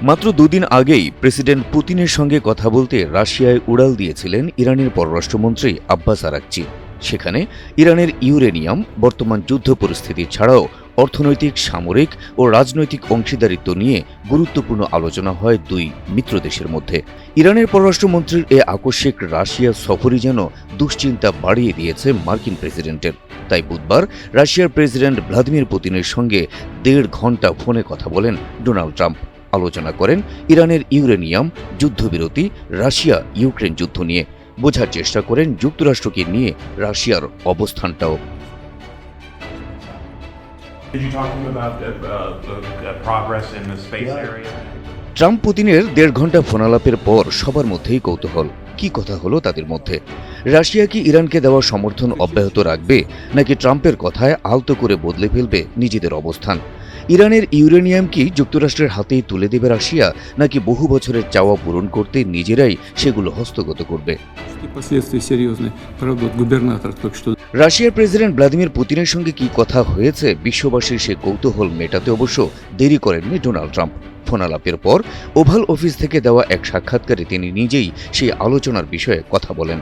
মাত্র দুদিন আগেই প্রেসিডেন্ট পুতিনের সঙ্গে কথা বলতে রাশিয়ায় উড়াল দিয়েছিলেন ইরানের পররাষ্ট্রমন্ত্রী আব্বাস আরাকচি। সেখানে ইরানের ইউরেনিয়াম, বর্তমান যুদ্ধ পরিস্থিতি ছাড়াও অর্থনৈতিক, সামরিক ও রাজনৈতিক অংশীদারিত্ব নিয়ে গুরুত্বপূর্ণ আলোচনা হয় দুই মিত্র দেশের মধ্যে। ইরানের পররাষ্ট্রমন্ত্রীর এ আকস্মিক রাশিয়া সফরই যেন দুশ্চিন্তা বাড়িয়ে দিয়েছে মার্কিন প্রেসিডেন্টের। তাই বুধবার রাশিয়ার প্রেসিডেন্ট ভ্লাদিমির পুতিনের সঙ্গে 1.5 ঘণ্টা ফোনে কথা বলেন ডোনাল্ড ট্রাম্প। আলোচনা করেন ইরানের ইউরেনিয়াম, যুদ্ধবিরতি, রাশিয়া ইউক্রেন যুদ্ধ নিয়ে। বোঝার চেষ্টা করেন যুক্তরাষ্ট্রকে নিয়ে রাশিয়ার অবস্থানটাও। ট্রাম্প পুতিনের 1.5 ঘণ্টা ফোনালাপের পর সবার মধ্যেই কৌতূহল। কি কথা হলো তাদের মধ্যে? রাশিয়া কি ইরানকে দেওয়া সমর্থন অব্যাহত রাখবে, নাকি ট্রাম্পের কথায় আলতো করে বদলে ফেলবে নিজেদের অবস্থান? ইরানের ইউরেনিয়াম কি যুক্তরাষ্ট্রের হাতেই তুলে দেবে রাশিয়া, নাকি বহু বছরের চাওয়া পূরণ করতে নিজেরাই সেগুলো হস্তগত করবে? রাশিয়ার প্রেসিডেন্ট ভ্লাদিমির পুতিনের সঙ্গে কি কথা হয়েছে বিশ্ববাসীর সে কৌতূহল মেটাতে অবশ্য দেরি করেননি ডোনাল্ড ট্রাম্প। ফোনালাপের পর ওভাল অফিস থেকে দেওয়া এক সাক্ষাৎকারে তিনি নিজেই সেই আলোচনার বিষয়ে কথা বলেন।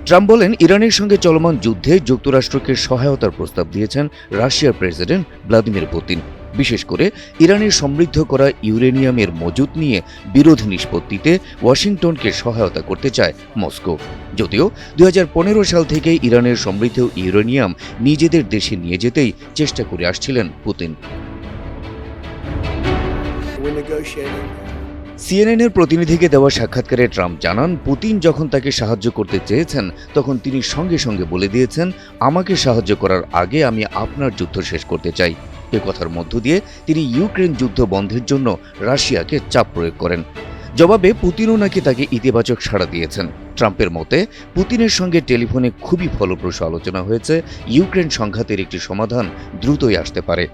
ট্রাম্প বলেন, ইরানের সঙ্গে চলমান যুদ্ধে যুক্তরাষ্ট্রকে সহায়তার প্রস্তাব দিয়েছেন রাশিয়ার প্রেসিডেন্ট ভ্লাদিমির পুতিন। বিশেষ করে ইরানের সমৃদ্ধ করা ইউরেনিয়ামের মজুত নিয়ে বিরোধ নিষ্পত্তিতে ওয়াশিংটনকে সহায়তা করতে চায় মস্কো। যদিও 2015 সাল থেকে ইরানের সমৃদ্ধ ইউরেনিয়াম নিজেদের দেশে নিয়ে যেতেই চেষ্টা করে আসছিলেন পুতিন। সিএনএনের প্রতিনিধিকে দেওয়া সাক্ষাৎকারে ট্রাম্প জানান, পুতিন যখন তাকে সাহায্য করতে চেয়েছেন তখন তিনি সঙ্গে সঙ্গে বলে দিয়েছেন, আমাকে সাহায্য করার আগে আমি আপনার যুদ্ধ শেষ করতে চাই। এ কথার মধ্য দিয়ে তিনি ইউক্রেন যুদ্ধ বন্ধের জন্য রাশিয়াকে চাপ প্রয়োগ করেন। জবাবে পুতিনও নাকি তাকে ইতিবাচক সাড়া দিয়েছেন। ট্রাম্পের মতে, পুতিনের সঙ্গে টেলিফোনে খুবই ফলপ্রসূ আলোচনা হয়েছে। ইউক্রেন সংঘাতের একটি সমাধান দ্রুতই আসতে পারে।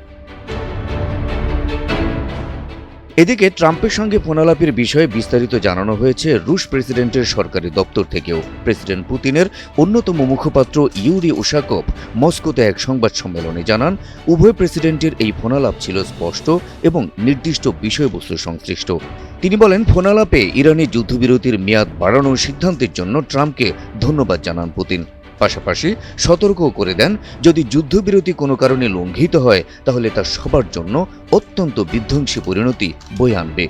এদিকে ট্রাম্পের সঙ্গে ফোনালাপের বিষয়ে বিস্তারিত জানানো হয়েছে রুশ প্রেসিডেন্টের সরকারি দপ্তর থেকেও। প্রেসিডেন্ট পুতিনের অন্যতম মুখপাত্র ইউরি উশাকভ মস্কোতে এক সংবাদ সম্মেলনে জানান, উভয় প্রেসিডেন্টের এই ফোনালাপ ছিল স্পষ্ট এবং নির্দিষ্ট বিষয়বস্তু সংশ্লিষ্ট। তিনি বলেন, ফোনালাপে ইরানের যুদ্ধবিরতির মেয়াদ বাড়ানোর সিদ্ধান্তের জন্য ট্রাম্পকে ধন্যবাদ জানান পুতিন। পাশাপাশি সতর্কও করে দেন, যদি যুদ্ধবিরতি কোনো কারণে লঙ্ঘিত হয় তাহলে তা সবার জন্য অত্যন্ত বিধ্বংসী পরিণতি বয়ে আনবে।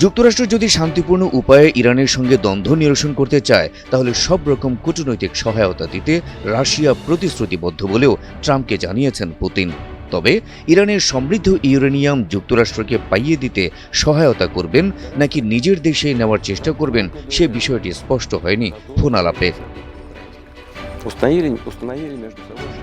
যুক্তরাষ্ট্র যদি শান্তিপূর্ণ উপায়ে ইরানের সঙ্গে দ্বন্দ্ব নিরসন করতে চায় তাহলে সব রকম কূটনৈতিক সহায়তা দিতে রাশিয়া প্রতিশ্রুতিবদ্ধ বলেও ট্রাম্পকে জানিয়েছেন পুতিন। তবে ইরানের সমৃদ্ধ ইউরেনিয়াম যুক্তরাষ্ট্রকে পাইয়ে দিতে সহায়তা করবেন নাকি নিজের দেশে নেওয়ার চেষ্টা করবেন সে বিষয়টি স্পষ্ট হয়নি ফোনালাপে।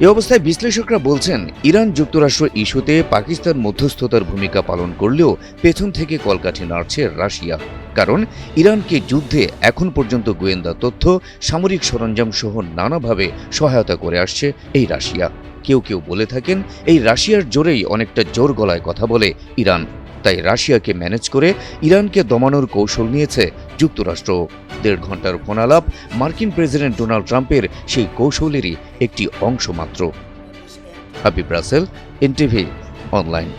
এ অবস্থায় বিশ্লেষকরা বলছেন, ইরান যুক্তরাষ্ট্র ইস্যুতে পাকিস্তান মধ্যস্থতার ভূমিকা পালন করলেও পেছন থেকে কলকাঠি নাড়ছে রাশিয়া। কারণ ইরানকে যুদ্ধে এখন পর্যন্ত গোয়েন্দা তথ্য, সামরিক সরঞ্জাম সহ নানাভাবে সহায়তা করে আসছে এই রাশিয়া। কেউ কেউ বলে থাকেন, এই রাশিয়ার জোরেই অনেকটা জোর গলায় কথা বলে ইরান। তাই রাশিয়াকে ম্যানেজ করে ইরানকে দমানোর কৌশল নিয়েছে যুক্তরাষ্ট্র। 1.5 ঘণ্টার ফোনালাপ মার্কিন প্রেসিডেন্ট ডোনাল্ড ট্রাম্পের সেই কৌশলেরই একটি অংশ মাত্র। Habib Rasel, NTV online.